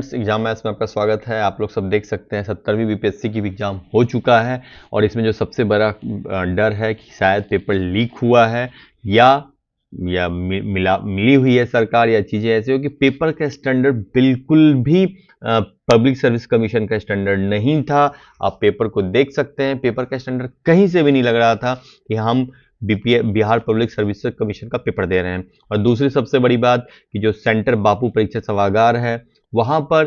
Exam maths में आपका स्वागत है। आप लोग सब देख सकते हैं 70वीं बीपीएससी की एग्जाम हो चुका है और इसमें जो सबसे बड़ा डर है कि शायद पेपर लीक हुआ है या मिली हुई है सरकार या चीज़ें ऐसी हो कि पेपर का स्टैंडर्ड बिल्कुल भी पब्लिक सर्विस कमीशन का स्टैंडर्ड नहीं था। आप पेपर को देख सकते हैं, पेपर का स्टैंडर्ड कहीं से भी नहीं लग रहा था कि हम बिहार पब्लिक सर्विस कमीशन का पेपर दे रहे हैं। और दूसरी सबसे बड़ी बात कि जो सेंटर बापू परीक्षा सभागार है वहां पर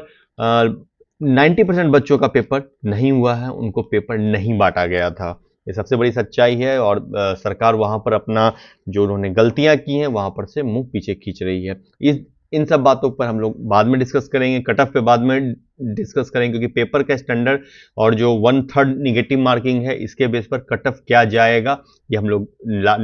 90% बच्चों का पेपर नहीं हुआ है, उनको पेपर नहीं बांटा गया था। ये सबसे बड़ी सच्चाई है और सरकार वहां पर अपना जो उन्होंने गलतियां की हैं वहां पर से मुंह पीछे खींच रही है। इन सब बातों पर हम लोग बाद में डिस्कस करेंगे, कट ऑफ पे बाद में डिस्कस करेंगे, क्योंकि पेपर का स्टैंडर्ड और जो 1/3 निगेटिव मार्किंग है इसके बेस पर कट ऑफ क्या जाएगा ये हम लोग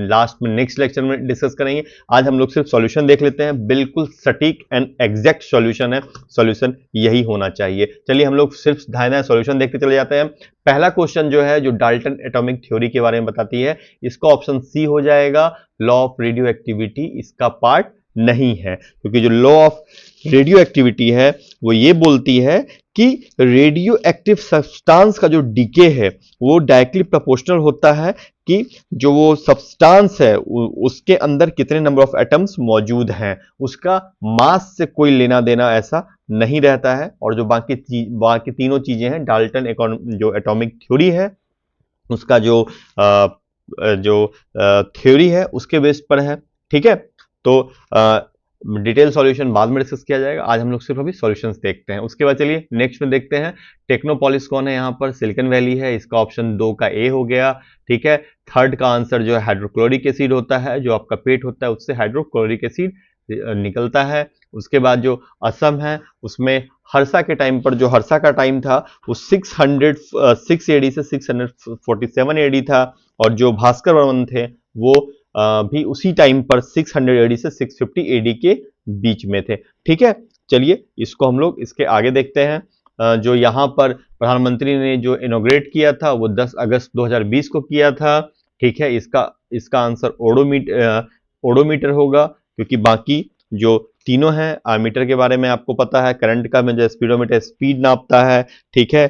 लास्ट में नेक्स्ट लेक्चर में डिस्कस करेंगे। आज हम लोग सिर्फ सॉल्यूशन देख लेते हैं, बिल्कुल सटीक एंड एग्जैक्ट सॉल्यूशन है, सॉल्यूशन यही होना चाहिए। चलिए हम लोग सिर्फ धायना सॉल्यूशन देखते चले जाते हैं। पहला क्वेश्चन जो है जो डाल्टन एटॉमिक थ्योरी के बारे में बताती है, इसका ऑप्शन सी हो जाएगा। लॉ ऑफ रेडियो एक्टिविटी इसका पार्ट नहीं है, क्योंकि जो लॉ ऑफ रेडियो एक्टिविटी है वो ये बोलती है कि रेडियो एक्टिव सब्सटेंस का जो डीके है वो डायरेक्टली प्रोपोर्शनल होता है कि जो वो सब्सटेंस है उसके अंदर कितने नंबर ऑफ एटम्स मौजूद हैं, उसका मास से कोई लेना देना ऐसा नहीं रहता है। और जो बाकी तीनों चीजें हैं डाल्टन जो एटॉमिक थ्योरी है उसका जो थ्योरी है उसके बेस पर है। ठीक है, तो डिटेल सॉल्यूशन बाद में डिस्कस किया जाएगा, आज हम लोग सिर्फ अभी सॉल्यूशंस देखते हैं। उसके बाद चलिए नेक्स्ट में देखते हैं टेक्नोपोलिस कौन है। यहाँ पर सिलिकॉन वैली है, इसका ऑप्शन 2 का ए हो गया। ठीक है, थर्ड का आंसर जो है हाइड्रोक्लोरिक एसिड होता है, जो आपका पेट होता है उससे हाइड्रोक्लोरिक एसिड निकलता है। उसके बाद जो असम है उसमें हर्षा के टाइम पर, जो हर्षा का टाइम था वो 606 एडी से 647 एडी था, और जो भास्कर वर्मन थे वो भी उसी टाइम पर 600 एडी से 650 एडी के बीच में थे। ठीक है, चलिए इसको हम लोग इसके आगे देखते हैं। जो यहाँ पर प्रधानमंत्री ने जो इनॉग्रेट किया था वो 10 अगस्त 2020 को किया था। ठीक है, इसका आंसर ओडोमीटर होगा, क्योंकि बाकी जो तीनों हैं आर्मीटर के बारे में आपको पता है, करंट का में जो स्पीडोमीटर स्पीड नापता है। ठीक है,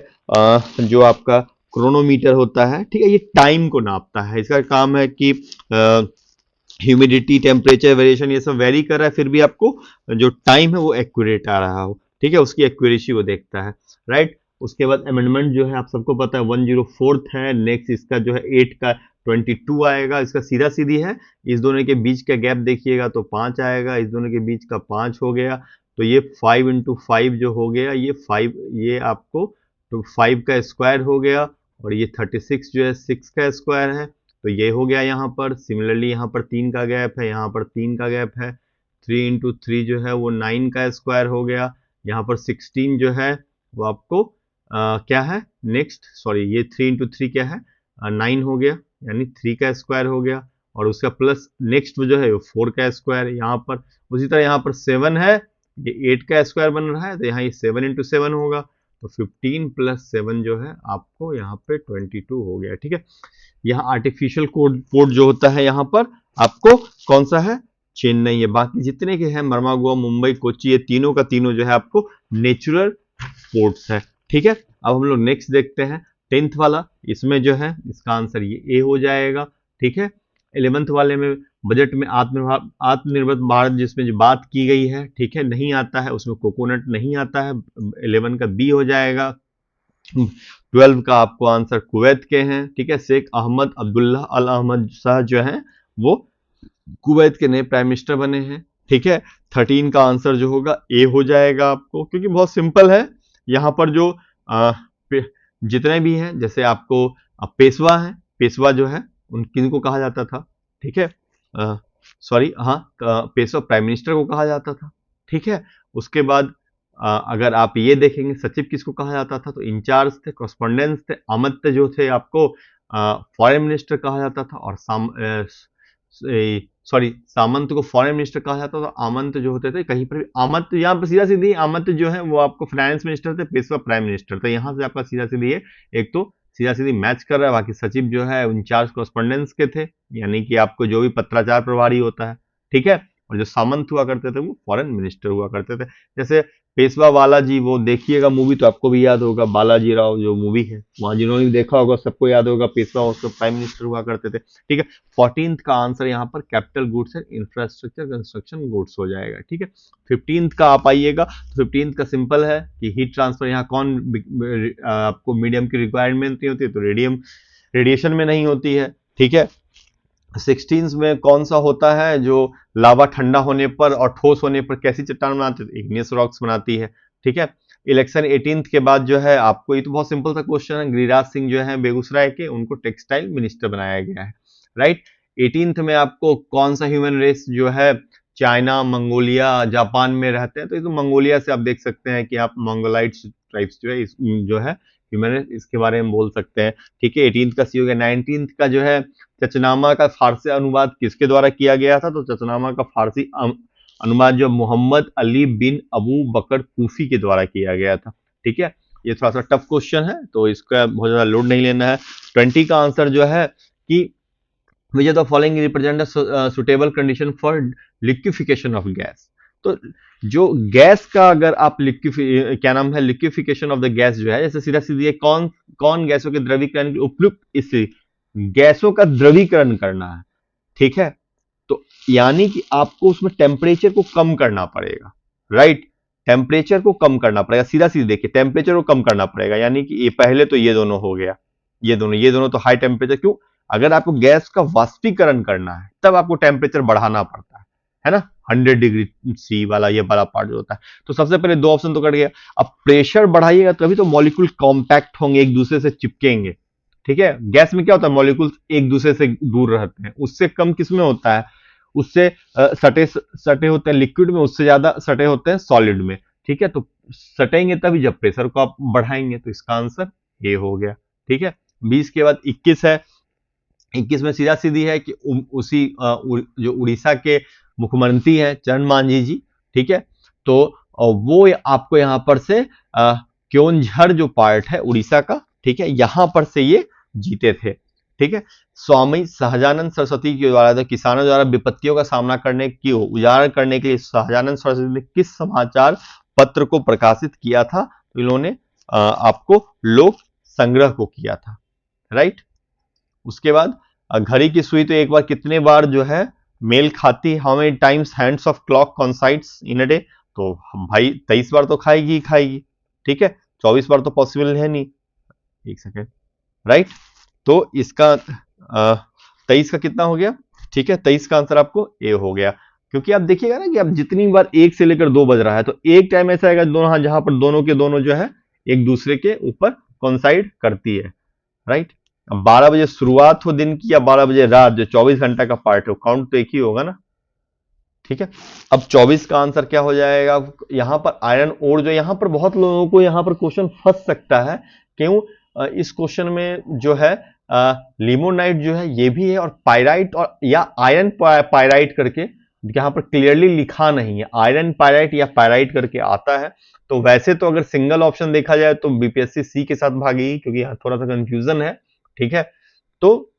जो आपका क्रोनोमीटर होता है, ठीक है, ये टाइम को नापता है। इसका काम है कि ह्यूमिडिटी, टेम्परेचर वेरिएशन ये सब वेरी कर रहा है, फिर भी आपको जो टाइम है वो एक्यूरेट आ रहा हो। ठीक है, उसकी एक्यूरेसी वो देखता है, राइट। उसके बाद अमेंडमेंट जो है आप सबको पता है 104 है। नेक्स्ट इसका जो है 8 का 22 आएगा, इसका सीधा सीधी है। इस दोनों के बीच का गैप देखिएगा तो 5 आएगा, इस दोनों के बीच का 5 हो गया, तो ये 5 × 5 जो हो गया ये 5, ये आपको तो 5 का स्क्वायर हो गया, और ये 36 जो है 6 का स्क्वायर है, तो ये हो गया यहाँ पर। सिमिलरली यहाँ पर 3 का गैप है, यहाँ पर 3 का गैप है, 3 × 3 जो है वो 9 का स्क्वायर हो गया। यहाँ पर 16 जो है वो आपको क्या है नेक्स्ट, सॉरी ये 3 × 3 क्या है 9 हो गया, यानी 3 का स्क्वायर हो गया, और उसका प्लस नेक्स्ट जो है वो 4 का स्क्वायर यहाँ पर। उसी तरह यहाँ पर 7 है, ये 8 का स्क्वायर बन रहा है, तो यहाँ ये 7 × 7 होगा, तो 15 + 7 जो है आपको यहाँ पे 22 हो गया। ठीक है, यहाँ आर्टिफिशियल पोर्ट जो होता है यहाँ पर आपको कौन सा है, चेन्नई है। बाकी जितने के हैं मर्मागुआ, मुंबई, कोच्चि, ये तीनों का तीनों जो है आपको नेचुरल पोर्ट्स है। ठीक है, अब हम लोग नेक्स्ट देखते हैं 10th वाला। इसमें जो है इसका आंसर ये ए हो जाएगा। ठीक है, 11th वाले में बजट में आत्मनिर्भर भारत जिसमें जो बात की गई है, ठीक है, नहीं आता है, उसमें कोकोनट नहीं आता है, 11 का बी हो जाएगा। 12 का आपको आंसर कुवैत के हैं। ठीक है, शेख अहमद अब्दुल्ला अल अहमद शाह जो हैं वो कुवैत के नए प्राइम मिनिस्टर बने हैं। ठीक है, 13 का आंसर जो होगा ए हो जाएगा आपको, क्योंकि बहुत सिंपल है। यहाँ पर जो जितने भी हैं, जैसे आपको पेशवा है, पेशवा जो है उन किनको कहा जाता था, ठीक है, सॉरी हाँ, पेशवा प्राइम मिनिस्टर को कहा जाता था। ठीक है, उसके बाद अगर आप ये देखेंगे सचिव किसको कहा जाता था, तो इंचार्ज थे, कॉरेस्पॉन्डेंस थे, आमंत्य जो थे आपको फॉरेन मिनिस्टर कहा जाता था, और सामंत को फॉरेन मिनिस्टर कहा जाता था। आमंत जो होते थे कहीं पर भी, आमंत यहाँ पर सीधा सीधी, आमंत जो है वो आपको फाइनेंस मिनिस्टर थे, पेशवा प्राइम मिनिस्टर थे। यहाँ से आपका सीधा सीधी है, एक तो सीधा सीधी मैच कर रहा है। बाकी सचिव जो है इंचार्ज कॉरेस्पॉन्डेंस के थे, यानी कि आपको जो भी पत्राचार प्रभारी होता है। ठीक है, और जो सामंत हुआ करते थे वो फॉरेन मिनिस्टर हुआ करते थे। जैसे पेशवा बालाजी, वो देखिएगा मूवी तो आपको भी याद होगा, बालाजी राव जो मूवी है, वहां जिन्होंने भी देखा होगा सबको याद होगा, पेशवा उसके प्राइम मिनिस्टर हुआ करते थे। ठीक है, 14th का आंसर यहाँ पर capital goods and infrastructure construction goods हो जाएगा। ठीक है, 15th का आप आइएगा तो 15th का सिंपल है कि हीट ट्रांसफर, यहाँ कौन आपको मीडियम की रिक्वायरमेंट नहीं होती है, तो रेडिएशन में नहीं होती है। ठीक है, 16 में कौन सा होता है जो लावा ठंडा होने पर और ठोस होने पर कैसी चट्टान बनाती है, इग्नियस रॉक्स बनाती है। ठीक है, इलेक्शन 18th के बाद जो है आपको, ये तो बहुत सिंपल सा क्वेश्चन है, गिरिराज सिंह जो है बेगूसराय के, उनको टेक्सटाइल मिनिस्टर बनाया गया है। राइट, 18th में आपको कौन सा ह्यूमन रेस जो है चाइना, मंगोलिया, जापान में रहते हैं, तो ये तो मंगोलिया से आप देख सकते हैं कि आप मंगोलाइट्स ट्राइब्स जो है जो है ह्यूमन रेस, इसके बारे में बोल सकते हैं। ठीक है, 18th का सी हो गया। 19th का जो है चचनामा का फारसी अनुवाद किसके द्वारा किया गया था, तो चचनामा का फारसी अनुवाद जो मोहम्मद अली बिन अबू बकर कूफी के द्वारा किया गया था। ठीक है, ये थोड़ा सा टफ क्वेश्चन है तो इसका बहुत ज्यादा लोड नहीं लेना है। 20 का आंसर जो है कि विच of the following represent suitable condition for liquefaction of gas. तो जो गैस का अगर आप क्या नाम है, लिक्विफिकेशन ऑफ द गैस जो है, जैसे सीधा सीधी कौन कौन गैसों के द्रवीकरण के उपयुक्त, इससे गैसों का द्रवीकरण करना है। ठीक है, तो यानी कि आपको उसमें टेम्परेचर को कम करना पड़ेगा। राइट, टेम्परेचर को कम करना पड़ेगा, सीधा सीधा देखिए, टेम्परेचर को कम करना पड़ेगा, यानी कि ये पहले तो ये दोनों हो गया, ये दोनों तो हाई टेम्परेचर, क्यों, अगर आपको गैस का वाष्पीकरण करना है तब आपको टेम्परेचर बढ़ाना पड़ता है ना, 100 डिग्री सी वाला ये वाला पार्ट जो होता है। तो सबसे पहले दो ऑप्शन तो कट गया। अब प्रेशर बढ़ाइएगा तभी तो मॉलिक्यूल कॉम्पैक्ट होंगे, एक दूसरे से चिपकेंगे। ठीक है, गैस में क्या होता है, मॉलिक्यूल्स एक दूसरे से दूर रहते हैं, उससे कम किसमें होता है, उससे सटे सटे होते हैं लिक्विड में, उससे ज्यादा सटे होते हैं सॉलिड में। ठीक है, तो सटेंगे तभी जब प्रेशर को आप बढ़ाएंगे, तो इसका आंसर ये हो गया। ठीक है, 20 के बाद 21 है। 21 में सीधा सीधी है कि उसी जो उड़ीसा के मुख्यमंत्री हैं चरण मांझी जी। ठीक है, तो वो आपको यहां पर से क्योंझर जो पार्ट है उड़ीसा का, ठीक है, यहां पर से ये जीते थे। ठीक है, स्वामी सहजानंद सरस्वती के द्वारा, तो किसानों द्वारा विपत्तियों का सामना करने की उजागर करने के लिए सहजानंद सरस्वती ने किस समाचार पत्र को प्रकाशित किया था, तो इन्होंने आपको लोक संग्रह को किया था। राइट, उसके बाद घड़ी की सुई तो एक बार कितने बार जो है मेल खाती, how many times hands of clock coincides in a day, तो भाई 23 बार तो खाएगी ही खाएगी। ठीक है, 24 बार तो पॉसिबल है नहीं। एक सेकेंड, राइट, तो इसका 23 का कितना हो गया, ठीक है, 23 का आंसर आपको ए हो गया। क्योंकि आप देखिएगा ना कि अब जितनी बार 1 से लेकर 2 बज रहा है, तो एक टाइम ऐसा आएगा दोनों, जहां पर दोनों के दोनों जो है एक दूसरे के ऊपर कॉन्साइड करती है। राइट, अब 12 बजे शुरुआत हो दिन की या 12 बजे रात, जो 24 घंटा का पार्ट है, काउंट तो एक ही होगा ना। ठीक है, अब 24 का आंसर क्या हो जाएगा, यहां पर आयरन ओर, जो यहां पर बहुत लोगों को यहां पर क्वेश्चन फंस सकता है, क्यों, इस क्वेश्चन में जो है लिमोनाइट जो है ये भी है, और पायराइट और या आयरन पायराइट करके यहां पर क्लियरली लिखा नहीं है, आयरन पायराइट या पायराइट करके आता है। तो वैसे तो अगर सिंगल ऑप्शन देखा जाए तो बीपीएससी सी के साथ भागेगी, क्योंकि यहां थोड़ा सा कंफ्यूजन है। ठीक है, तो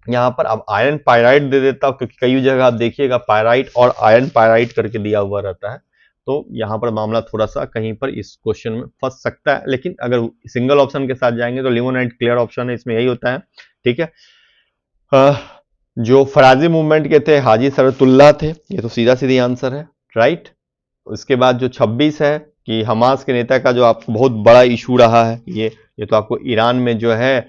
यहां पर अब आयरन पायराइट दे देता हूं, क्योंकि कई जगह आप देखिएगा पायराइट और आयरन पायराइट करके दिया हुआ रहता है, तो यहां पर मामला थोड़ा सा कहीं पर इस क्वेश्चन में फंस सकता है। लेकिन अगर सिंगल ऑप्शन के साथ जाएंगे तो लिमोनाइट क्लियर ऑप्शन है, इसमें यही होता है। ठीक है, जो फराजी मूवमेंट के थे हाजी सरतुल्लाह थे, ये तो सीधा सीधी आंसर है। राइट, उसके बाद जो 26 है कि हमास के नेता का जो आपको बहुत बड़ा इशू रहा है, ये तो आपको ईरान में जो है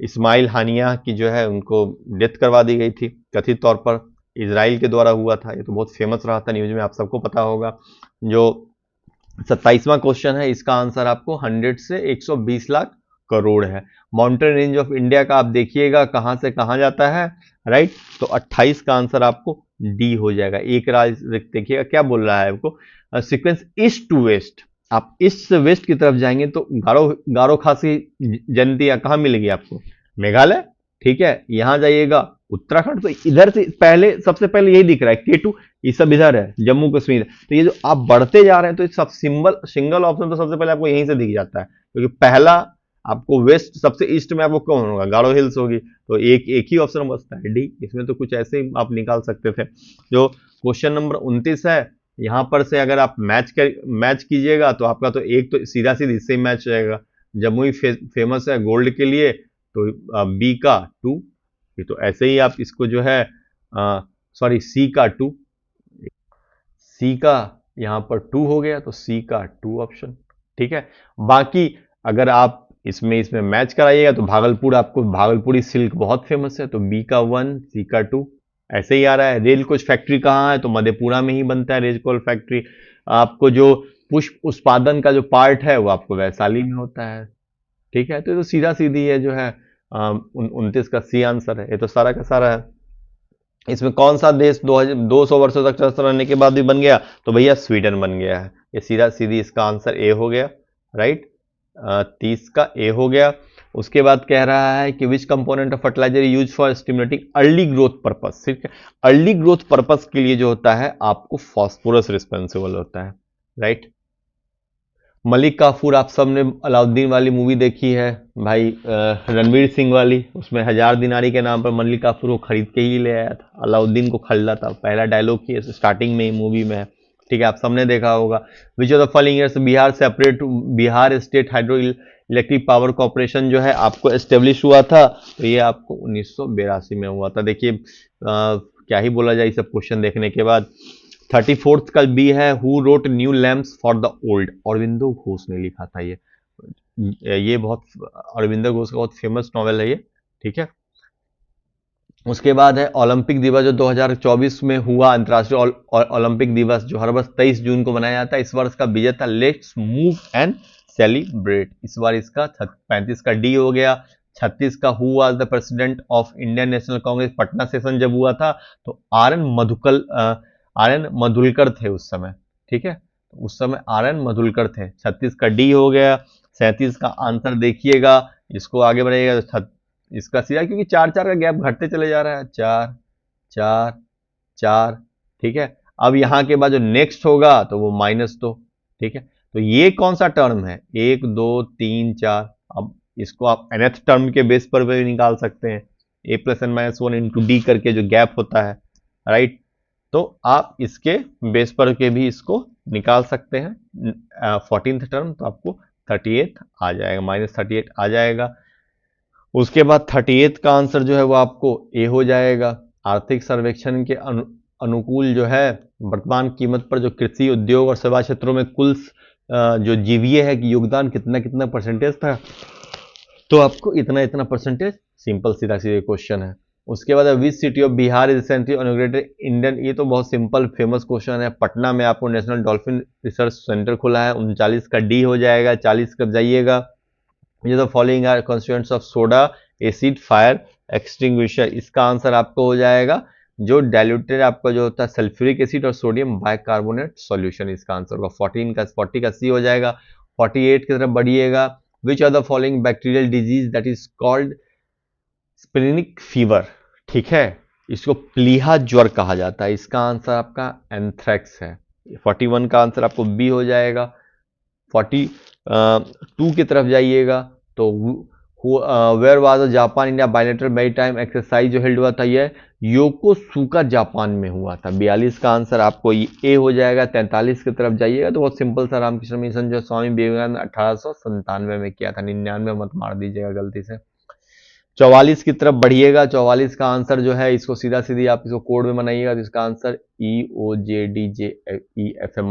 इस्माइल हानिया की जो है उनको डेथ करवा दी गई थी, कथित तौर पर इजराइल के द्वारा हुआ था, ये तो बहुत फेमस रहा था न्यूज में, आप सबको पता होगा। जो 27वां क्वेश्चन है, इसका आंसर आपको 100 से 120 लाख करोड़ है। माउंटेन रेंज ऑफ इंडिया का आप देखिएगा कहां से कहां जाता है। राइट, तो 28 का आंसर आपको डी हो जाएगा। एक राज देखिएगा क्या बोल रहा है आपको, सीक्वेंस ईस्ट टू वेस्ट, आप ईस्ट से वेस्ट की तरफ जाएंगे तो गारो खासी जनती कहां मिलेगी आपको, मेघालय। ठीक है, यहां जाइएगा उत्तराखंड, तो इधर से पहले सबसे पहले यही दिख रहा है K2, ये सब इधर है जम्मू कश्मीर। तो ये जो आप बढ़ते जा रहे हैं, तो ये सब सिंगल ऑप्शन तो सबसे पहले आपको यहीं से दिख जाता है, क्योंकि पहला आपको वेस्ट, सबसे ईस्ट में आपको कौन होगा, गारो हिल्स होगी, तो एक ही ऑप्शन बचता है डी। इसमें तो कुछ ऐसे ही आप निकाल सकते थे। जो क्वेश्चन नंबर 29 है, यहाँ पर से अगर आप मैच कीजिएगा तो आपका तो एक तो सीधा सीधा इससे ही मैच रहेगा। जमुई फेमस है गोल्ड के लिए, तो बी का 2, तो ऐसे ही आप इसको जो है सॉरी सी का 2, सी का यहाँ पर 2 हो गया, तो सी का 2 ऑप्शन। ठीक है, बाकी अगर आप इसमें मैच कराइएगा तो भागलपुर, आपको भागलपुरी सिल्क बहुत फेमस है, तो बी का 1, सी का 2 ऐसे ही आ रहा है। रेल कोच फैक्ट्री कहाँ है, तो मधेपुरा में ही बनता है रेल कोच फैक्ट्री। आपको जो पुष्प उत्पादन का जो पार्ट है वो आपको वैशाली में होता है। ठीक है, तो ये तो सीधा सीधी है जो है 29 का सी आंसर है, ये तो सारा का सारा है। इसमें कौन सा देश 200 वर्षों तक चलते रहने के बाद भी बन गया, तो भैया स्वीडन बन गया है। ये सीधा सीधी इसका आंसर ए हो गया, राइट। 30 का ए हो गया। उसके बाद कह रहा है कि which component of fertilizer use for stimulating early growth purpose. ठीक है, अर्ली ग्रोथ पर्पस के लिए जो होता है आपको फास्फोरस रिस्पॉन्सिबल होता है, राइट। मलिक काफूर, आप सबने अलाउद्दीन वाली मूवी देखी है भाई, रणवीर सिंह वाली, उसमें 1000 दिनारी के नाम पर मलिक काफूर को खरीद के ही ले आया था, अलाउद्दीन को खरीदा था। पहला डायलॉग ही स्टार्टिंग में ही मूवी में है। ठीक है, आप सबने देखा होगा। विच of the following years Bihar separate, Bihar state hydro electric power corporation जो है आपको एस्टेब्लिश हुआ था, तो ये आपको 1982 में हुआ था। देखिए क्या ही बोला जाए सब क्वेश्चन देखने के बाद। 34th का बी है, who wrote new lamps for the old, Aurobindo Ghosh ने लिखा था ये बहुत, अरविंदो घोष का बहुत फेमस नॉवेल है ये। ठीक है, उसके बाद है ओलंपिक दिवस जो 2024 में हुआ, अंतर्राष्ट्रीय ओलंपिक दिवस जो हर वर्ष 23 जून को मनाया जाता है। इस वर्ष का विजेता लेट्स मूव एंड सेलिब्रेट, इस बार इसका 35 का डी हो गया। 36 का who was the president of Indian national Congress, Patna session जब हुआ था तो आर एन मधुलकर थे उस समय। ठीक है, उस समय आर एन मधुलकर थे। 36 का डी हो गया। 37 का आंसर देखिएगा, इसको आगे बढ़ेगा तो इसका सीधा, क्योंकि 4-4 का गैप घटते चले जा रहा है, 4 4 4। ठीक है, अब यहां के बाद जो नेक्स्ट होगा तो वो -2। ठीक है, तो ये कौन सा टर्म है, 1 2 3 4। अब इसको आप nth टर्म के बेस पर भी निकाल सकते हैं, a plus N minus 1 into D करके जो गैप होता है, राइट। तो आप इसके बेस पर के भी इसको निकाल सकते हैं। 14th टर्म तो आपको 38 आ जाएगा, -38 आ जाएगा। उसके बाद 38 का आंसर जो है वो आपको ए हो जाएगा। आर्थिक सर्वेक्षण के अनुकूल जो है वर्तमान कीमत पर जो कृषि उद्योग और सेवा क्षेत्रों में कुल जो जीवीए है कि योगदान कितना कितना परसेंटेज था, तो आपको इतना इतना परसेंटेज, सिंपल सीधा सीधा क्वेश्चन है। उसके बाद which city of Bihar is recently inaugurated Indian, ये तो बहुत सिंपल फेमस क्वेश्चन है। पटना में आपको नेशनल डॉल्फिन रिसर्च सेंटर खुला है, 39 का डी हो जाएगा। 40 कब जाइएगा, ये तो following are constituents of soda acid fire extinguisher, इसका आंसर आपको हो जाएगा जो डाइल्यूटेड आपका जो होता है सल्फ्यूरिक एसिड और सोडियम बाइकार्बोनेट सॉल्यूशन, इसका आंसर होगा 40 का सी हो जाएगा। 48 की तरफ बढ़िएगा। Which are the following bacterial disease that is called splenic fever. ठीक है, इसको प्लीहा ज्वर कहा जाता है, इसका आंसर आपका एंथ्रेक्स है। 41 का आंसर आपको बी हो जाएगा। 42 की तरफ जाइएगा तो where was the Japan India bilateral maritime exercise जो हेल्ड हुआ था, ये योकोसुका जापान में हुआ था। 42 का आंसर आपको ए हो जाएगा। 43 की तरफ जाइएगा तो बहुत सिंपल सा, रामकृष्ण मिशन जो स्वामी विवेकानंद 1897 में किया था, 99 मत मार दीजिएगा गलती से। 44 की तरफ बढ़िएगा। 44 का आंसर जो है, इसको सीधा सीधी आप इसको कोड में बनाइएगा तो इसका आंसर EOJDJEFM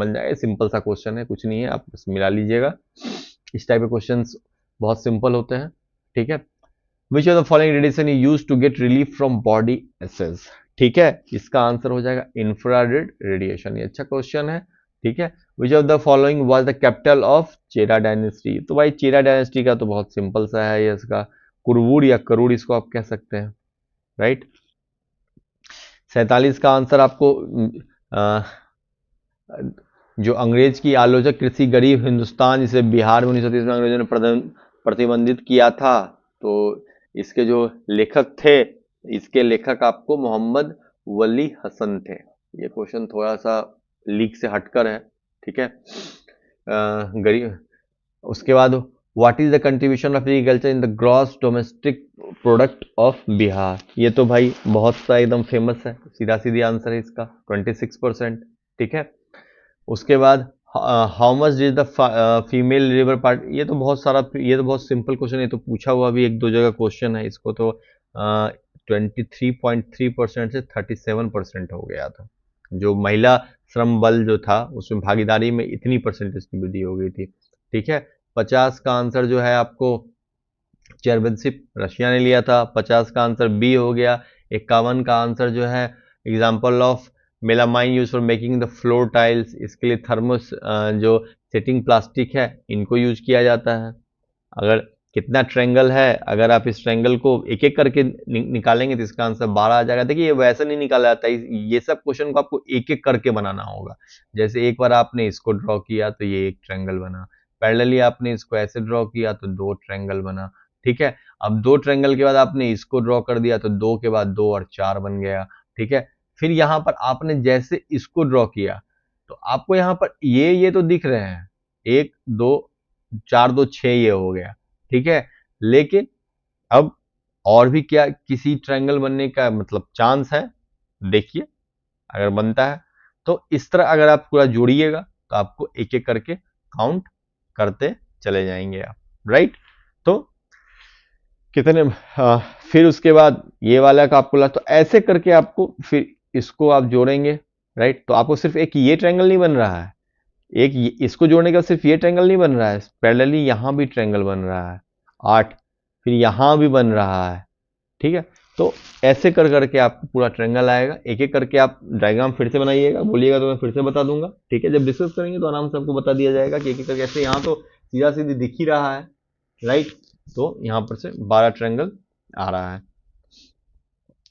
बन जाएगा। सिंपल सा क्वेश्चन है, कुछ नहीं है, आप बस मिला लीजिएगा। इस टाइप के क्वेश्चंस बहुत सिंपल होते हैं। ठीक है, which of the following radiation you use to get relief from body aches. ठीक है, इसका आंसर हो जाएगा इंफ्रारेड रेडिएशन, ये अच्छा क्वेश्चन है। ठीक है, which of the following was the capital of Chera dynasty, तो भाई चेरा डायनेस्टी का तो बहुत सिंपल सा है, ये इसका कुरवुर या करूर इसको आप कह सकते हैं, राइट। 47 का आंसर आपको जो अंग्रेज की आलोचक कृषि गरीब हिंदुस्तान, जिसे बिहार में 1930 में अंग्रेजों ने प्रतिबंधित किया था, तो इसके जो लेखक थे, इसके लेखक आपको मोहम्मद वली हसन थे। ये क्वेश्चन थोड़ा सा लीक से हटकर है। ठीक है, गरीब। उसके बाद what is the contribution of agriculture in the gross domestic product of Bihar, ये तो भाई बहुत सा एकदम फेमस है, सीधा सीधी आंसर है इसका 26%। ठीक है, उसके बाद how much did the female river part, ये तो बहुत सारा, ये तो बहुत सिंपल क्वेश्चन, ये तो पूछा हुआ भी एक दो जगह क्वेश्चन है। इसको तो 23.3% से 37% हो गया था। जो महिला श्रम बल जो था उसमें भागीदारी में इतनी परसेंटेज की वृद्धि हो गई थी। ठीक है, 50 का आंसर जो है आपको चैंपियनशिप रशिया ने लिया था, 50 का आंसर बी हो गया। 51 का आंसर जो है example of melamine use for making the floor tiles, इसके लिए थर्मोस जो सेटिंग प्लास्टिक है इनको यूज किया जाता है। अगर कितना ट्रायंगल है, अगर आप इस ट्रायंगल को एक एक करके निकालेंगे तो इसका आंसर 12 आ जाएगा। देखिए ये वैसे नहीं निकाला जाता, ये सब क्वेश्चन को आपको एक एक करके बनाना होगा। जैसे एक बार आपने इसको ड्रॉ किया तो ये एक ट्रायंगल बना, पैरेलली आपने इसको ऐसे ड्रॉ किया तो दो ट्रायंगल बना। ठीक है, अब दो ट्रायंगल के बाद आपने इसको ड्रॉ कर दिया तो दो के बाद दो और चार बन गया। ठीक है, फिर यहाँ पर आपने जैसे इसको ड्रॉ किया तो आपको यहाँ पर ये तो दिख रहे हैं, एक दो चार दो छह, ये हो गया। ठीक है, लेकिन अब और भी क्या किसी ट्रायंगल बनने का मतलब चांस है, देखिए अगर बनता है तो इस तरह अगर आप पूरा जोड़िएगा तो आपको एक एक करके काउंट करते चले जाएंगे आप, राइट। तो कितने फिर उसके बाद ये वाला का आपको तो ऐसे करके आपको फिर इसको आप जोड़ेंगे, राइट। तो आपको सिर्फ एक ये ट्रायंगल नहीं बन रहा है, एक इसको जोड़ने का सिर्फ ये ट्रायंगल नहीं बन रहा है, पैरेलली यहां भी ट्रायंगल बन रहा है 8, फिर यहां भी बन रहा है। ठीक है, तो ऐसे कर करके आपको पूरा ट्रायंगल आएगा। एक एक करके आप डायग्राम फिर से बनाइएगा, बोलिएगा तो मैं फिर से बता दूंगा। ठीक है, जब डिस्कस करेंगे तो आराम से आपको बता दिया जाएगा कि एक एक करके, ऐसे यहाँ तो सीधा सीधी दिख ही रहा है, राइट। तो यहाँ पर से 12 ट्रायंगल आ रहा है।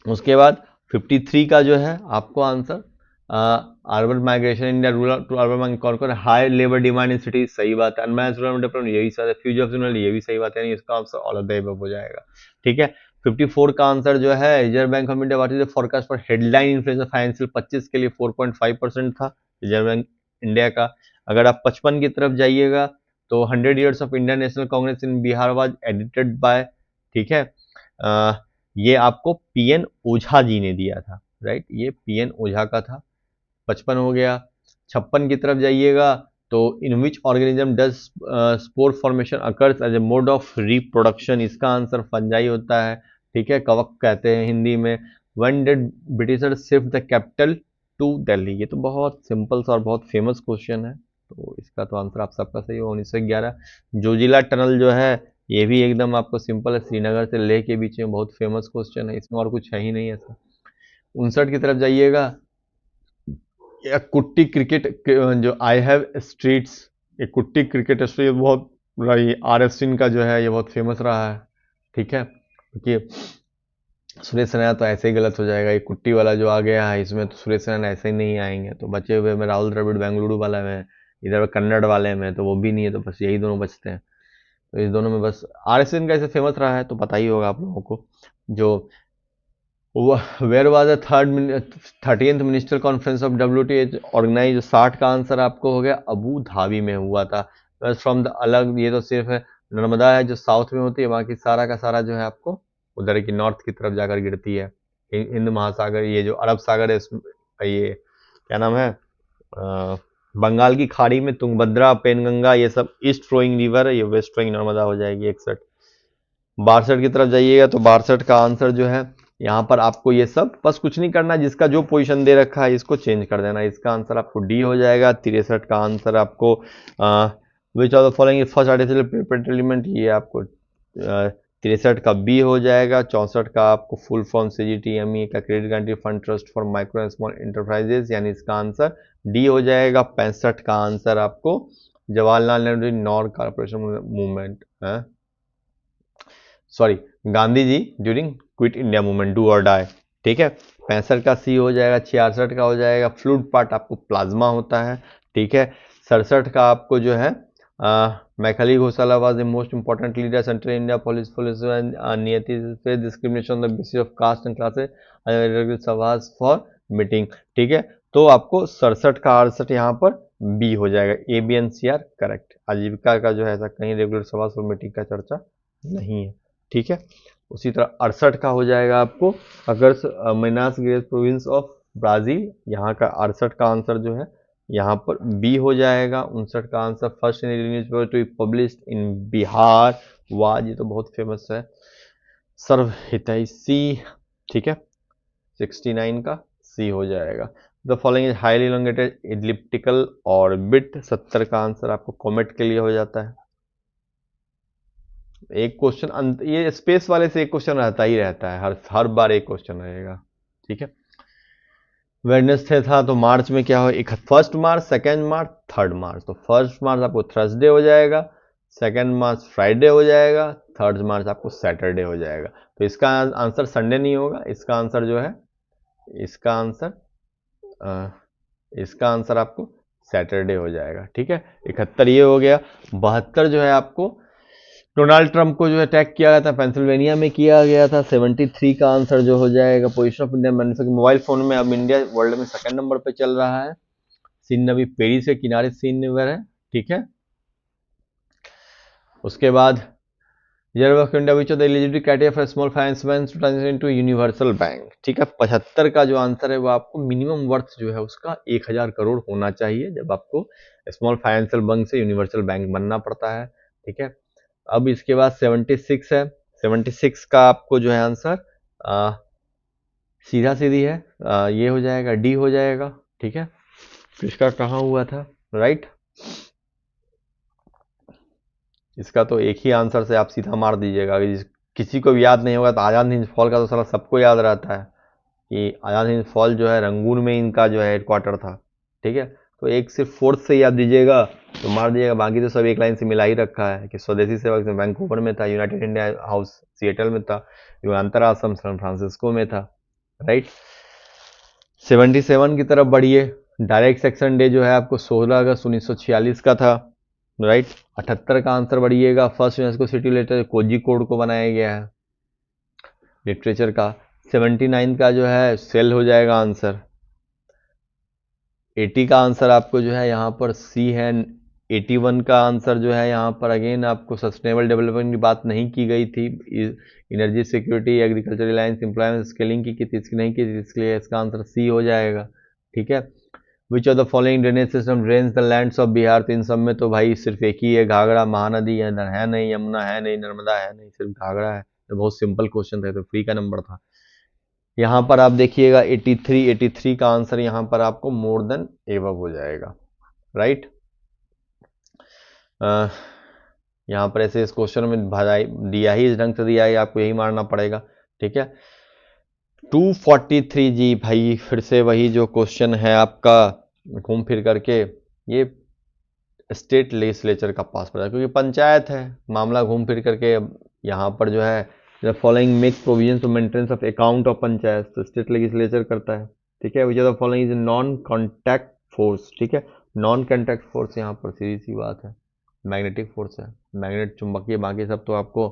उसके बाद 53 का जो है आपको answer urban migration India rural to urban conquer, high labour demand in city, सही बात है। अनमैनेज्ड रूरल डेवलपमेंट, यही सही है। फ्यूचर ऑफ ह्यूमैनिटी, ये भी सही बात है, यानी इसका answer all of the above हो जाएगा। ठीक है, 54 का आंसर जो है reserve bank of India what is the forecast for headline inflation financial 25 के लिए 4.5% था रिजर्व बैंक इंडिया का। अगर आप 55 की तरफ जाइएगा तो 100 years of Indian national Congress in Bihar was edited by, ठीक है, ये आपको पीएन ओझा जी ने दिया था, राइट, ये पीएन ओझा का था। 55 हो गया। 56 की तरफ जाइएगा तो in which organism does spore formation occurs as a mode of reproduction, इसका आंसर फंजाई होता है। ठीक है, कवक कहते हैं हिंदी में। When did Britisher shift the capital to Delhi, ये तो बहुत सिंपल सा और बहुत फेमस क्वेश्चन है, तो इसका तो आंसर आप सबका सही हो, 1911। जोजिला टनल जो है ये भी एकदम आपको सिंपल है, श्रीनगर से लेह के बीच में, बहुत फेमस क्वेश्चन है, इसमें और कुछ है ही नहीं ऐसा। 59 की तरफ जाइएगा, कुट्टी क्रिकेट जो आई हैव स्ट्रीट्स, ये कुट्टी क्रिकेट स्ट्रीट बहुत रही, आर एफ सिंह का जो है ये बहुत फेमस रहा है। ठीक है, क्योंकि सुरेश रैना तो ऐसे ही गलत हो जाएगा, ये कुट्टी वाला जो आ गया है इसमें तो सुरेश रैना ऐसे ही नहीं आएंगे। तो बचे हुए में राहुल द्रविड़ बेंगलुरु वाला में, इधर कन्नड़ वाले में तो वो भी नहीं है, तो बस यही दोनों बचते हैं। तो इस दोनों में बस आर एस सिंह का ऐसे फेमस रहा है तो पता ही होगा आप लोगों को। जो where was the 30th minister conference of WTO organise, 60 का आंसर आपको हो गया, अबू धाबी में हुआ था। फ्रॉम द अलग, ये तो सिर्फ है नर्मदा है जो साउथ में होती है, बाकी सारा का सारा जो है आपको उधर की नॉर्थ की तरफ जाकर गिरती है। हिंद महासागर, ये जो अरब सागर है, ये क्या नाम है, बंगाल की खाड़ी में तुंगभद्रा, पेनगंगा, ये सब ईस्ट फ्लोइंग रिवर है, ये वेस्ट फ्लोइंग नर्मदा हो जाएगी। 61 62 की तरफ जाइएगा तो 62 का आंसर जो है यहाँ पर आपको ये सब बस कुछ नहीं करना, जिसका जो पोजीशन दे रखा है इसको चेंज कर देना, इसका आंसर आपको डी हो जाएगा। 63 का आंसर आपको विच of the following first artificial paper element, ये आपको 63 का बी हो जाएगा। 64 का आपको फुल फॉर्म CGTME का credit guarantee fund trust for micro and small enterprises, यानी इसका आंसर डी हो जाएगा। 65 का आंसर आपको Jawaharlal Nehru non corporation movement, sorry Gandhi ji during quit India movement, do और डाई। ठीक है, 65 का सी हो जाएगा। 66 का हो जाएगा फ्लूइड पार्ट आपको प्लाज्मा होता है। ठीक है, 67 का आपको जो है Makkhali Gosala was the most important leader central India police नियति पे discrimination on the basis of caste and classes सवाज फॉर मीटिंग। ठीक है, तो आपको 67 का 68 यहाँ पर बी हो जाएगा। ABNCR correct. आजीविका का जो है ऐसा कहीं रेगुलर सभा और मीटिंग का चर्चा नहीं है। ठीक है, उसी तरह 68 का हो जाएगा आपको अगर मिनास गेरेस प्रोविंस ऑफ ब्राजील, यहाँ का 68 का आंसर जो है यहाँ पर बी हो जाएगा 59 का answer. First news paper two publish in Bihar was, ये तो बहुत फेमस है, सर्व हितैषी, ठीक है। 69 का सी हो जाएगा। The following is highly elongated elliptical orbit, 70 का आंसर आपको कॉमेट के लिए हो जाता है। एक क्वेश्चन ये स्पेस वाले से एक क्वेश्चन रहता ही रहता है, हर बार एक क्वेश्चन रहेगा, ठीक है। वेडनेसडे था तो मार्च में क्या हो, एक first March, second March, third March. तो फर्स्ट मार्च आपको थर्सडे हो जाएगा, सेकेंड मार्च फ्राइडे हो जाएगा, थर्ड मार्च आपको सैटरडे हो जाएगा। तो इसका आंसर संडे नहीं होगा, इसका आंसर जो है, इसका आंसर आपको सैटरडे हो जाएगा, ठीक है। 71 ये हो गया। 72 जो है आपको डोनाल्ड ट्रंप को जो अटैक किया गया था, पेंसिल्वेनिया में किया गया था। 73 का आंसर जो हो जाएगा position of India manufacturing mobile phone में, अब इंडिया वर्ल्ड में सेकंड नंबर पे चल रहा है। सीन अभी पेरिस के किनारे सीन है, ठीक है। उसके बाद reserve of India which of the eligibility criteria for small finance bank to transition into universal bank, ठीक है। 75 का जो आंसर है वो आपको मिनिमम वर्थ जो है उसका 1000 करोड़ होना चाहिए जब आपको स्मॉल फाइनेंशियल बैंक से यूनिवर्सल बैंक बनना पड़ता है, ठीक है। अब इसके बाद 76 है। 76 का आपको जो है आंसर सीधा सीधी है, ये हो जाएगा, डी हो जाएगा, ठीक है। तो इसका कहाँ हुआ था, राइट। इसका तो एक ही आंसर से आप सीधा मार दीजिएगा। किसी को भी याद नहीं होगा तो आज़ाद हिंद फौज का तो सारा सबको याद रहता है कि आज़ाद हिंद फौज जो है रंगून में इनका जो है हेडक्वार्टर था, ठीक है। तो एक सिर्फ फोर्थ से याद दीजिएगा तो मार दीजिएगा, बाकी तो सब एक लाइन से मिला ही रखा है कि स्वदेशी सेवक वैंकूवर में था, यूनाइटेड इंडिया हाउस सिएटल में था, युगांतर आश्रम सैन फ्रांसिस्को में था, राइट। 77 की तरफ बढ़िए। डायरेक्ट सेक्शन डे जो है आपको 16 अगस्त 1946 का था, राइट। 78 का आंसर बढ़िएगा। First UNESCO city letter Kozhikode को बनाया गया है लिटरेचर का। 79 का जो है सेल हो जाएगा आंसर। 80 का आंसर आपको जो है यहाँ पर सी है। 81 का आंसर जो है यहाँ पर अगेन आपको सस्टेनेबल डेवलपमेंट की बात नहीं की गई थी, energy security, agriculture Reliance, employment scaling की थी, इसकी नहीं की थी, इसलिए इसका आंसर सी हो जाएगा, ठीक है। Which of the following drainage system drains the lands of Bihar, तो इन सब में तो भाई सिर्फ एक ही है, घाघरा महानदी है नहीं, यमुना है नहीं, नर्मदा है नहीं, सिर्फ घाघरा है। तो बहुत सिंपल क्वेश्चन था, तो फ्री का नंबर था। यहाँ पर आप देखिएगा 83 का आंसर यहाँ पर आपको मोर देन एबव हो जाएगा, राइट। यहाँ पर ऐसे इस क्वेश्चन में भराई दिया ही इस ढंग से दिया है, आपको यही मारना पड़ेगा, ठीक है। 243 जी भाई, फिर से वही जो क्वेश्चन है आपका घूम फिर करके, ये स्टेट लेजिस्लेचर का पास पड़ा क्योंकि पंचायत है, मामला घूम फिर करके यहाँ पर जो है the following make provision to maintenance of account of panchayat, तो स्टेट लेजिस्लेचर करता है, ठीक है। Which of the following is non contact force, ठीक है। नॉन कॉन्टैक्ट फोर्स यहाँ पर सीधी सी बात है मैग्नेटिक फोर्स है, मैग्नेट चुंबकीय, बाकी सब तो आपको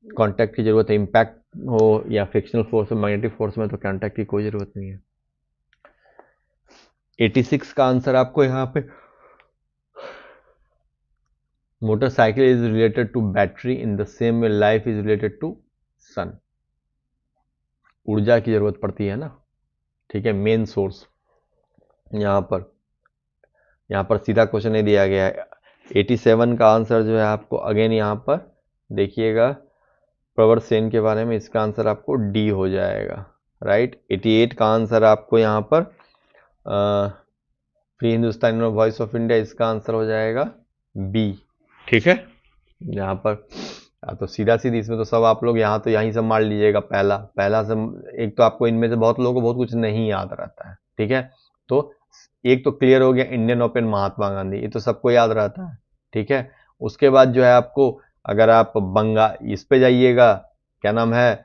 कॉन्टैक्ट की जरूरत है, इम्पैक्ट हो या फ्रिक्शनल फोर्स हो, मैग्नेटिक फोर्स में तो कॉन्टैक्ट की कोई जरूरत नहीं है। 86 का आंसर आपको यहाँ पे motorcycle is related to battery in the same way life is related to sun, ऊर्जा की जरूरत पड़ती है ना, ठीक है, मेन सोर्स। यहाँ पर सीधा क्वेश्चन नहीं दिया गया है। 87 का आंसर जो है आपको अगेन यहाँ पर देखिएगा प्रवर सेन के बारे में, इसका आंसर आपको डी हो जाएगा, राइट। 88 का आंसर आपको यहाँ पर free Hindustan voice of India, इसका आंसर हो जाएगा बी, ठीक है। यहाँ पर तो सीधा सीधी इसमें तो सब आप लोग यहाँ तो यहीं सब मार लीजिएगा, पहला से एक तो आपको इनमें से बहुत लोगों को बहुत कुछ नहीं याद रहता है, ठीक है। तो एक तो क्लियर हो गया इंडियन ओपन महात्मा गांधी, ये तो सबको याद रहता है, ठीक है। उसके बाद जो है आपको अगर आप इस पे जाइएगा, क्या नाम है,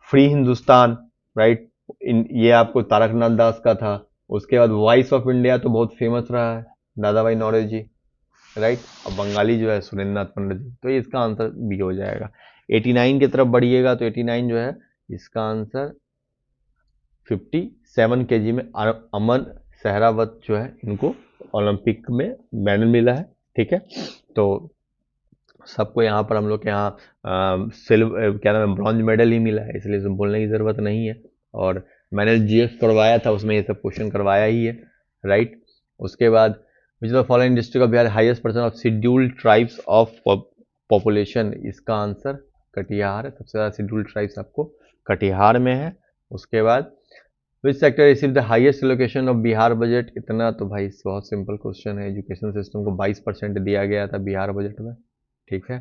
फ्री हिंदुस्तान, राइट, ये आपको तारकनाथ दास का था। उसके बाद वॉइस ऑफ इंडिया तो बहुत फेमस रहा है, दादा भाई नौरोजी, राइट। अब बंगाली जो है सुरेंद्र नाथ पंडित जी, तो इसका आंसर बी हो जाएगा। 89 की तरफ बढ़िएगा तो 89 जो है इसका आंसर 57 केजी में अमन सहरावत जो है इनको ओलंपिक में मेडल मिला है, ठीक है। तो सबको यहाँ पर हम लोग के यहाँ सिल्वर क्या नाम है ब्रॉन्ज मेडल ही मिला है, इसलिए बोलने की ज़रूरत नहीं है। और मैंने जीएस करवाया था, उसमें ये सब क्वेश्चन करवाया ही है, राइट। उसके बाद which the following district of Bihar highest percent of scheduled tribes of population, इसका आंसर कटिहार है, सबसे ज़्यादा शेड्यूल्ड ट्राइब्स आपको कटिहार में है। उसके बाद which sector receive the highest allocation of Bihar budget, इतना तो भाई बहुत सिंपल क्वेश्चन है, एजुकेशन सिस्टम को 22% दिया गया था बिहार बजट में, ठीक है।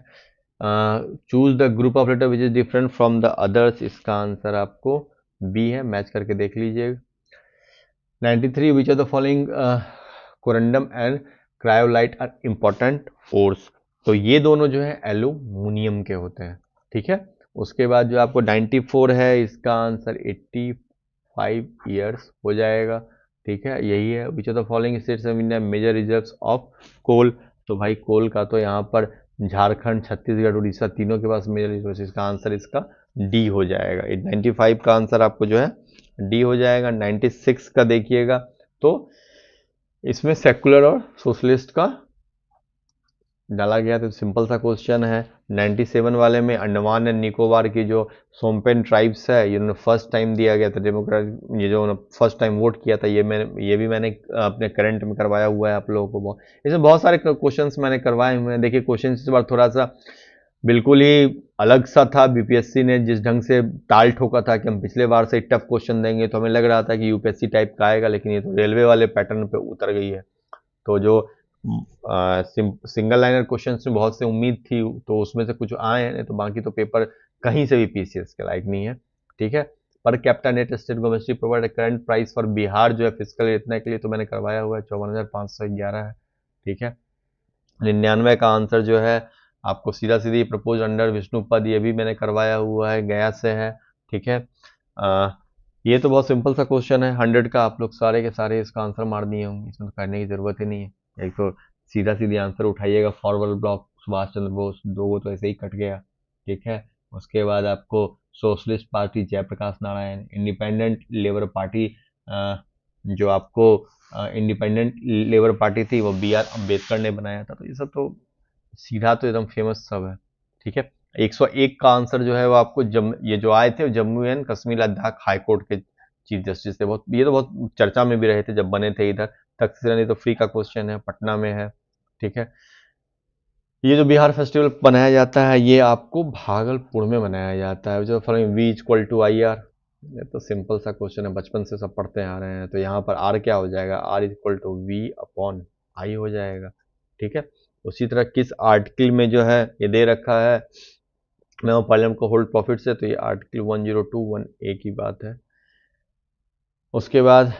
Choose the group of letter which is different from the others, इसका आंसर आपको बी है, मैच करके देख लीजिएगा। 93 which of the following corundum and cryolite are important ores, तो ये दोनों जो है एल्यूमिनियम के होते हैं, ठीक है। उसके बाद जो आपको 94 है, इसका आंसर 85 ईयर्स हो जाएगा, ठीक है, यही है। Which of the following states of India major reserves of coal, तो भाई कोल का तो यहाँ पर झारखंड, छत्तीसगढ़, उड़ीसा तीनों के पास मेजर रिजर्व्स, इसका आंसर इसका डी हो जाएगा। 95 का आंसर आपको जो है डी हो जाएगा। 96 का देखिएगा तो इसमें सेकुलर और सोशलिस्ट का डाला गया, तो सिंपल सा क्वेश्चन है। 97 वाले में अंडमान एंड निकोबार की जो सोम्पेन ट्राइब्स है, इन्होंने फर्स्ट टाइम दिया गया था डेमोक्रेट, ये जो फर्स्ट टाइम वोट किया था, ये भी मैंने अपने करंट में करवाया हुआ है आप लोगों को। इसमें बहुत सारे क्वेश्चंस मैंने करवाए हुए हैं। देखिए क्वेश्चन इस बार थोड़ा सा बिल्कुल ही अलग सा था, बीपीएससी ने जिस ढंग से ताल ठोका था कि हम पिछले बार से टफ क्वेश्चन देंगे, तो हमें लग रहा था कि यूपीएससी टाइप का आएगा, लेकिन ये तो रेलवे वाले पैटर्न पे उतर गई है। तो जो सिंगल लाइनर क्वेश्चन में बहुत से उम्मीद थी, तो उसमें से कुछ आए हैं, तो बाकी तो पेपर कहीं से भी पीसीएस के लायक नहीं है, ठीक है। Per capita net state government provide current price for Bihar जो है फिजिकल इतना के लिए तो मैंने करवाया हुआ है 54,511 है, ठीक है। 99 का आंसर जो है आपको सीधा सीधी प्रपोज अंडर विष्णुपद, ये भी मैंने करवाया हुआ है, गया से है, ठीक है। ये तो बहुत सिंपल सा क्वेश्चन है। 100 का आप लोग सारे के सारे इसका आंसर मार दिए होंगे, इसमें तो करने की जरूरत ही नहीं है। एक तो सीधा सीधी answer उठाइएगा, forward block Subhash Chandra Bose, दो तो ऐसे ही कट गया, ठीक है। उसके बाद आपको socialist party Jayaprakash Narayan, independent labour party, जो आपको इंडिपेंडेंट लेबर पार्टी थी वो बी आर अम्बेडकर ने बनाया था। तो ये सब तो सीधा तो एकदम फेमस सब है, ठीक है। 101 का आंसर जो है वो आपको ये जो आए थे Jammu and Kashmir Ladakh high court के चीफ जस्टिस थे, बहुत ये तो बहुत चर्चा में भी रहे थे जब बने थे इधर। तक्षशिला तो फ्री का क्वेश्चन है, पटना में है, ठीक है। ये जो बिहार फेस्टिवल बनाया जाता है ये आपको भागलपुर में बनाया जाता है। जो following V equal to I R, ये तो सिंपल सा क्वेश्चन है, बचपन से सब पढ़ते आ रहे हैं। तो यहाँ पर आर क्या हो जाएगा, R equal to V upon I हो जाएगा, ठीक है। उसी तरह किस आर्टिकल में जो है ये दे रखा है मैं पार्लियामेंट को होल्ड प्रॉफिट से, तो ये आर्टिकल 1021A की बात है। उसके बाद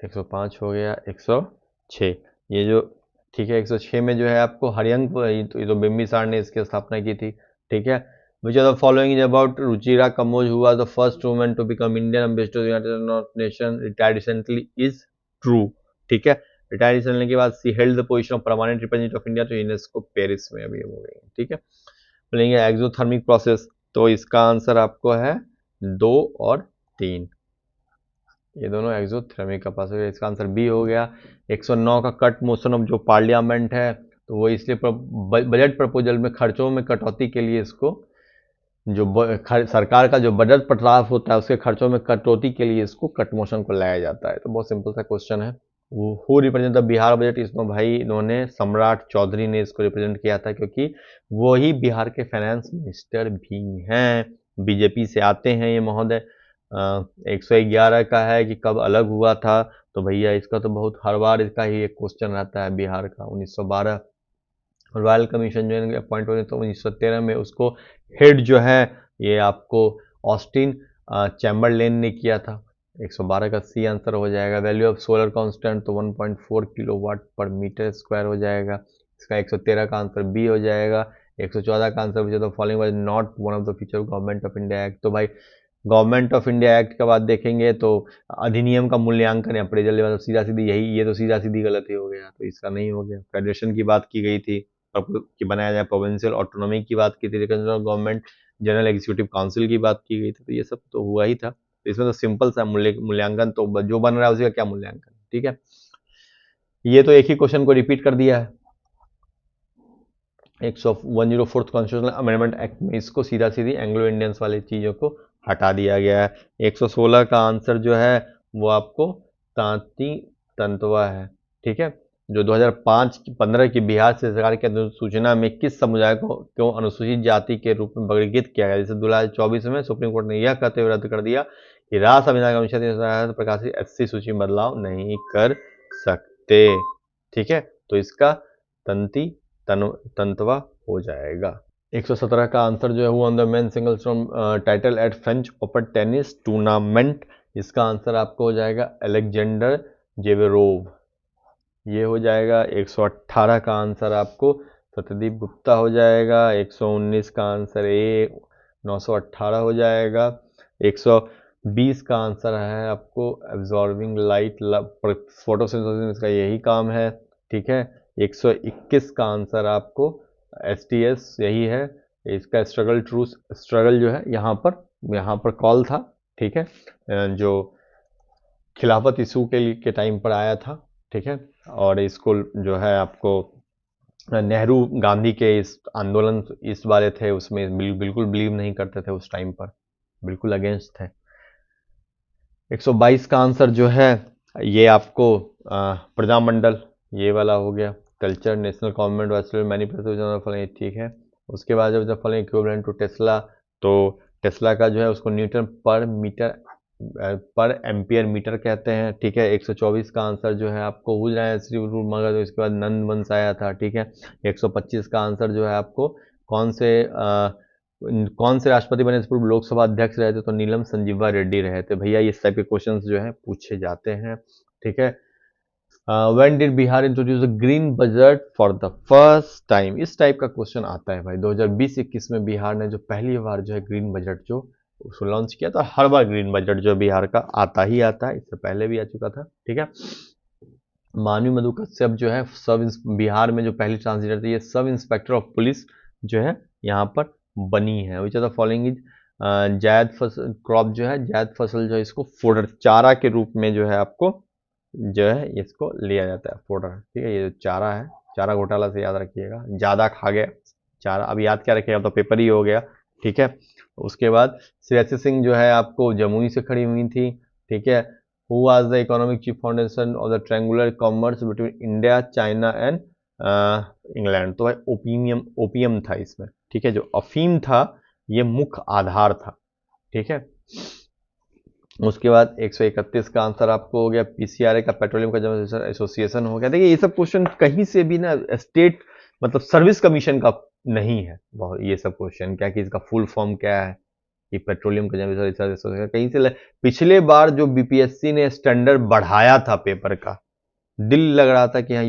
105 हो गया, 106 ये जो, ठीक है। 106 में जो है आपको हरियंक, तो ये तो बिम्बिसार ने इसकी स्थापना की थी, ठीक है। Which are the following is about Ruchira Kamboj हुआ the first woman to become Indian ambassador United Nation, retired recently, is true, ठीक है। रिटायर रिसेंटली के बाद she held the position of permanent representative of India to UNESCO Paris में अभी हो गई, ठीक है। बोलेंगे एक्सोथर्मिक प्रोसेस, तो इसका आंसर आपको है 2 और 3, ये दोनों एक्सोथर्मिक का पास है, इसका आंसर बी हो गया। 109 का कट मोशन ऑफ जो पार्लियामेंट है, तो वो इसलिए बजट प्रपोजल में खर्चों में कटौती के लिए इसको जो सरकार का जो बजट पड़ाव होता है उसके खर्चों में कटौती के लिए इसको कट मोशन को लाया जाता है। तो बहुत सिंपल सा क्वेश्चन है। Who represent the Bihar budget, इसमें भाई इन्होंने सम्राट चौधरी ने इसको रिप्रेजेंट किया था, क्योंकि वो ही बिहार के फाइनेंस मिनिस्टर भी हैं, बीजेपी से आते हैं ये महोदय। 111 का है कि कब अलग हुआ था, तो भैया इसका तो बहुत हर बार इसका ही एक क्वेश्चन रहता है बिहार का। 1912 रॉयल कमीशन जो है अपॉइंट हुए तो 1913 में उसको हेड जो है ये आपको ऑस्टिन चैम्बरलेन ने किया था। 112 का सी आंसर हो जाएगा। वैल्यू ऑफ सोलर कांस्टेंट तो 1.4 किलोवाट पर मीटर स्क्वायर हो जाएगा, इसका 113 का आंसर बी हो जाएगा। 114 का आंसर पूछा तो following was not one of the feature government of India act, तो भाई गवर्नमेंट ऑफ इंडिया एक्ट के बाद देखेंगे तो अधिनियम का मूल्यांकन अप्रेजल लेवल, सीधा सीधी यही, ये तो सीधा सीधी गलती हो गया, तो इसका नहीं हो गया। फेडरेशन की बात की गई थी कि बनाया जाए, प्रोविंशियल ऑटोनॉमी की बात की थी, गवर्नमेंट जनरल एग्जीक्यूटिव काउंसिल की बात की गई थी, तो ये सब तो हुआ ही था। तो इसमें तो सिंपल सा मूल्यांकन, तो जो बन रहा है उसी का क्या मूल्यांकन, ठीक है। ये तो एक ही क्वेश्चन को रिपीट कर दिया है। 104th कॉन्स्टिट्यूशनल अमेंडमेंट एक्ट में इसको सीधा सीधी एंग्लो इंडियंस वाली चीज़ों को हटा दिया गया है। 116 का आंसर जो है वो आपको तांती तंतवा है, ठीक है, जो 2005-15 की बिहार से सरकार की अधिसूचना में किस समुदाय को अनुसूचित जाति के रूप में वर्गीकृत किया गया, जैसे 2024 में सुप्रीम कोर्ट ने यह कहते हुए रद्द कर दिया कि राज्य संविधान के अनुच्छेद 307 प्रकाशित एससी सूची में बदलाव नहीं कर सकते, ठीक है। तो इसका तंती तंतवा हो जाएगा। 117 का आंसर जो है वो on the main singles title at French open tennis tournament, इसका आंसर आपको हो जाएगा अलेक्जेंडर जेवेरोव, ये हो जाएगा। 118 का आंसर आपको सत्यदीप गुप्ता हो जाएगा। 119 का आंसर 918 हो जाएगा। 120 का आंसर है आपको एब्जॉर्बिंग लाइट, फोटोसिंथेसिस का यही काम है, ठीक है। 121 का आंसर आपको STS यही है, इसका स्ट्रगल जो है यहाँ पर कॉल था, ठीक है, जो खिलाफत इशू के टाइम पर आया था, ठीक है। और इसको जो है आपको नेहरू गांधी के इस आंदोलन इस वाले थे, उसमें बिल्कुल बिलीव नहीं करते थे उस टाइम पर, बिल्कुल अगेंस्ट थे। 122 का आंसर जो है ये आपको प्रजामंडल ये वाला हो गया। Culture, national government value manifesto, ठीक है। उसके बाद जब फॉलोइंग इक्विवेलेंट टू टेस्ला, तो टेस्ला का जो है उसको न्यूटन पर एम्पियर मीटर कहते हैं, ठीक है। 124 का आंसर जो है आपको हो जाए रूल मांगा, तो इसके बाद नंद वंश आया था, ठीक है। 125 का आंसर जो है आपको कौन से राष्ट्रपति बने पूर्व लोकसभा अध्यक्ष रहे थे, तो नीलम संजीवा रेड्डी रहे थे। भैया इस टाइप के क्वेश्चंस जो है पूछे जाते हैं, ठीक है। When did Bihar introduce a green budget for the first time, इस टाइप का क्वेश्चन आता है भाई। 2020-21 में बिहार ने जो पहली बार जो है ग्रीन बजट जो उसको लॉन्च किया था। हर बार ग्रीन बजट जो बिहार का आता ही आता है, इससे पहले भी आ चुका था, ठीक है। मानवी मधु कश्यप जो है बिहार में जो पहली ट्रांसजेंडर थी, ये सब इंस्पेक्टर ऑफ पुलिस जो है यहाँ पर बनी है। Which of the following is जायद फसल क्रॉप जो है, जायद फसल जो है इसको फोडर चारा के रूप में जो है आपको जो है इसको लिया जाता है, फोडर, ठीक है। ये जो चारा है, चारा घोटाला से याद रखिएगा, ज़्यादा खा गया चारा, अब याद क्या रखिएगा, तो पेपर ही हो गया, ठीक है। उसके बाद श्रेयसी सिंह जो है आपको जमुई से खड़ी हुई थी, ठीक है। Who was the economic chief foundation of the triangular commerce between India, China and England, तो भाई ओपियम था इसमें, ठीक है। जो अफीम था ये मुख्य आधार था, ठीक है। उसके बाद 131 का आंसर आपको हो गया PCRA का, पेट्रोलियम कंजर्वेशन एसोसिएशन हो गया। देखिए ये सब क्वेश्चन कहीं से भी ना स्टेट मतलब सर्विस कमीशन का नहीं है, बहुत ये सब क्वेश्चन क्या कि इसका फुल फॉर्म क्या है कि पेट्रोलियम कंजर्वेशन एसोसिएशन, कहीं से पिछले बार जो BPSC ने स्टैंडर्ड बढ़ाया था पेपर का, दिल लग रहा था कि हाँ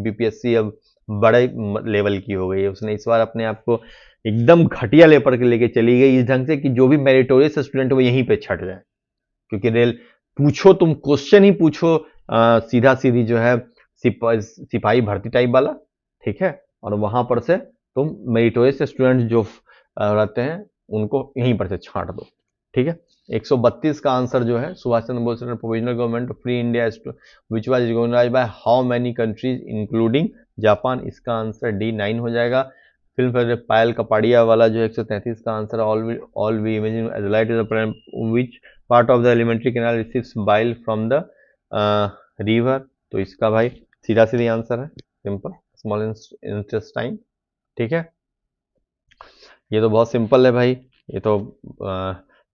BPSC अब बड़े लेवल की हो गई है। उसने इस बार अपने आप को एकदम घटिया लेवल के लेके चली गई इस ढंग से कि जो भी मेरिटोरियस स्टूडेंट वो यहीं पे छट जाए, क्योंकि पूछो तुम क्वेश्चन ही पूछो सीधा सीधी जो है सिपाही भर्ती टाइप वाला, ठीक है। और वहां पर से तुम मेरिटोरियस स्टूडेंट जो रहते हैं उनको यहीं पर से छांट दो, ठीक है। 132 का आंसर जो है Subhash Chandra Bose provisional government of free India which was recognised by how many countries including Japan, इसका आंसर D9 हो जाएगा। फिल्म फेयर पायल कपाड़िया वाला जो 133 का answer all we imagine as light is which part of the alimentary canal receives bile from the river, तो इसका भाई सीधा सीधी आंसर है सिंपल स्मॉल इंटेस्टाइन, ठीक है। ये तो बहुत सिंपल है भाई, ये तो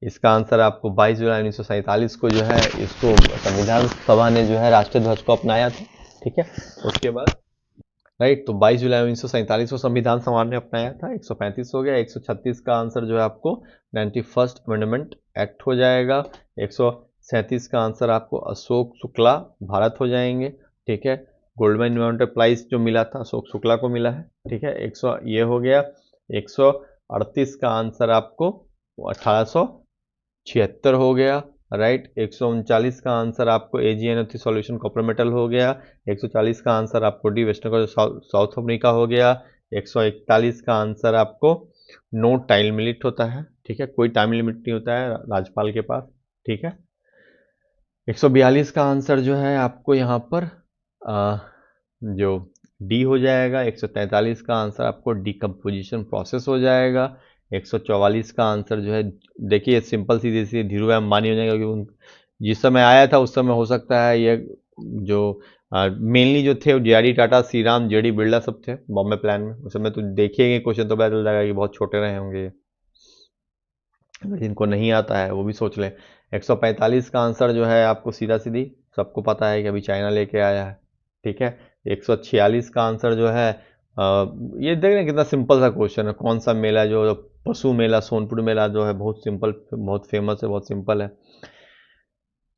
इसका आंसर आपको 22 जुलाई 1947 को जो है इसको संविधान सभा ने जो है राष्ट्रीय ध्वज को अपनाया था, ठीक है। उसके बाद राइट, तो 22 जुलाई 1947 को संविधान सभा ने अपनाया था। 135 हो गया। 136 का आंसर जो है आपको 91st अमेंडमेंट एक्ट हो जाएगा। 137 का आंसर आपको अशोक शुक्ला भारत हो जाएंगे, ठीक है। गोल्डमैन इन्वायरमेंटल प्राइज जो मिला था अशोक शुक्ला को मिला है, ठीक है। 100 ये हो गया। 138 का आंसर आपको 1876 हो गया, राइट। 139 का आंसर आपको AGNOT सॉल्यूशन कॉपर मेटल हो गया। 140 का आंसर आपको डी वेस्टर्न साउथ अफ्रीका हो गया। 141 का आंसर आपको नो टाइम लिमिट होता है, ठीक है, कोई टाइम लिमिट नहीं होता है राज्यपाल के पास, ठीक है। 142 का आंसर जो है आपको यहाँ पर जो डी हो जाएगा। 143 का आंसर आपको डिकम्पोजिशन प्रोसेस हो जाएगा। 144 का आंसर जो है देखिए सिंपल सीधी सी धीरूभाई अंबानी हो जाएगा, क्योंकि जिस समय आया था उस समय हो सकता है ये जो मेनली जो थे जेआरडी टाटा, श्रीराम, जेडी बिरला सब थे बॉम्बे प्लान में उस समय। तो देखिएगा क्वेश्चन तो पता चल जाएगा कि बहुत छोटे रहे होंगे। अगर जिनको नहीं आता है वो भी सोच लें। 145 का आंसर जो है आपको सीधा सीधी सबको पता है कि अभी चाइना लेके आया है, ठीक है। 146 का आंसर जो है ये देख रहे हैं कितना सिंपल सा क्वेश्चन है। कौन सा मेला जो पशु मेला, सोनपुर मेला जो है बहुत सिंपल, बहुत फेमस है, बहुत सिंपल है।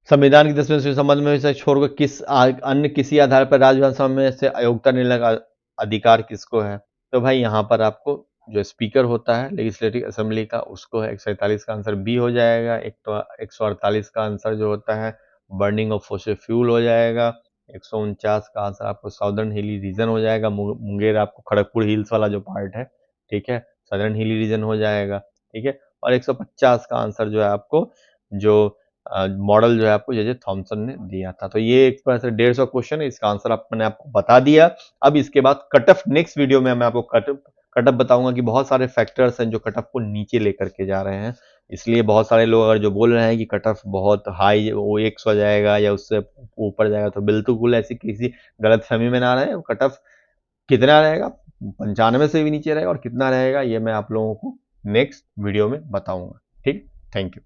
संविधान की 10वीं अनुसूची संबंध में से छोड़कर अन्य किसी आधार पर राज्य विधानसभा में से अयोग्यता निर्णय का अधिकार किसको है? तो भाई यहाँ पर आपको जो स्पीकर होता है लेजिस्लेटिव असेंबली का उसको है। 147 का आंसर बी हो जाएगा। एक तो 148 का आंसर जो होता है बर्निंग ऑफ फॉसिल फ्यूल हो जाएगा। 149 का आंसर आपको साउदर्न हिली रीजन हो जाएगा। मुंगेर आपको खड़गपुर हिल्स वाला जो पार्ट है, ठीक है, सदर्न हिली रीजन हो जाएगा, ठीक है। और 150 का आंसर जो है आपको जो मॉडल जो है आपको जे थॉमसन ने दिया था। तो ये एक तरह से 150 क्वेश्चन है, इसका आंसर मैंने आपको बता दिया। अब इसके बाद कट ऑफ, नेक्स्ट वीडियो में मैं आपको कट ऑफ बताऊंगा कि बहुत सारे फैक्टर्स हैं जो कट ऑफ को नीचे लेकर के जा रहे हैं। इसलिए बहुत सारे लोग अगर जो बोल रहे हैं कि कट ऑफ बहुत हाई वो 100 जाएगा या उससे ऊपर जाएगा, तो बिल्कुल ऐसी किसी गलत फहमी में ना रहे। कट ऑफ कितना रहेगा, 95 से भी नीचे रहेगा, और कितना रहेगा ये मैं आप लोगों को नेक्स्ट वीडियो में बताऊंगा। ठीक, थैंक यू।